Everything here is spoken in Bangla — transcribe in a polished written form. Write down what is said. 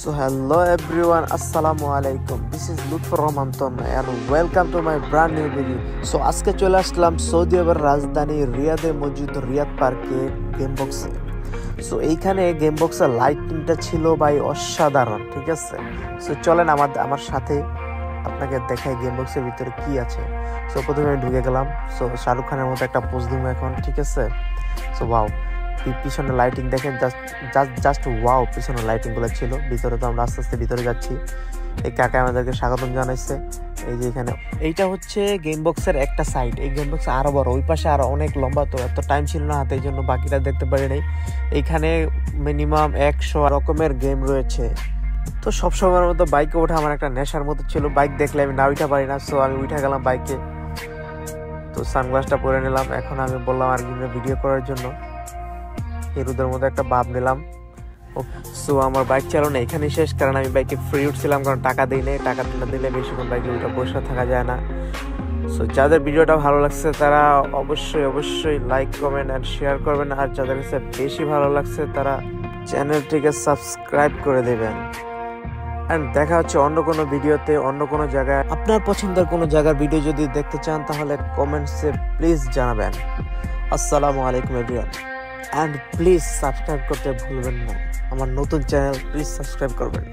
So hello everyone, assalamu alaikum. This is Lutfur Rahman Tonna and welcome to my brand new video. So আজকে চলে আসলাম সৌদি আরবের রাজধানী রিয়াদে মজুদ রিয়াদ পার্কে গেম বক্সে। সো এইখানে গেম বক্সের লাইটিংটা ছিল ভাই অসাধারণ, ঠিক আছে। সো চলেন আমার সাথে আপনাকে দেখাই গেম বক্সের ভিতরে কি আছে। সো প্রথমে আমি ঢুকে গেলাম। সো শাহরুখ খানের মতো একটা পোজ দিব এখন, ঠিক আছে। সো ওয়াও, পিছনে লাইটিং দেখেন, জাস্ট ওয়াও, পিছনে লাইটিং গুলো ছিল। ভিতরে তো আমরা আস্তে আস্তে ভিতরে যাচ্ছি। এই কাকা আমাদেরকে স্বাগতম জানাইছে। এই যে এখানে এইটা হচ্ছে গেম বক্সের একটা সাইড। এই গেম বক্স আরো বড়, ওই পাশে আরো অনেক লম্বা, তো এত টাইম ছিল না হাতে, এই জন্য বাকিটা দেখতে পারি নাই। এইখানে মিনিমাম 100 রকমের গেম রয়েছে। তো সবসময়ের মতো বাইকে ওঠা আমার একটা নেশার মতো ছিল। বাইক দেখলে আমি না উঠা পারি না, সো আমি উঠে গেলাম বাইকে। তো সানগ্লাসটা পরে নিলাম। এখন আমি বললাম আর ভিডিও করার জন্য হিরোদের মধ্যে একটা ভাব নিলাম। সো আমার বাইক চালানো এখানেই শেষ, কারণ আমি বাইকে ফ্রি উঠছিলাম, কারণ টাকা দিই নেই। টাকা দিলে বেশিক্ষণ বাইকে উঠে বসে থাকা যায় না। সো যাদের ভিডিওটা ভালো লাগছে তারা অবশ্যই লাইক কমেন্ট অ্যান্ড শেয়ার করবেন, আর যাদের কাছে বেশি ভালো লাগছে তারা চ্যানেলটিকে সাবস্ক্রাইব করে দেবেন। অ্যান্ড দেখা হচ্ছে অন্য কোনো ভিডিওতে, অন্য কোনো জায়গায়। আপনার পছন্দের কোনো জায়গার ভিডিও যদি দেখতে চান তাহলে কমেন্টসে প্লিজ জানাবেন। আসসালামু আলাইকুম এভরিওয়ান, অ্যান্ড প্লিজ সাবস্ক্রাইব করতে ভুলবেন না। আমার নতুন চ্যানেল, প্লিজ সাবস্ক্রাইব করবেন।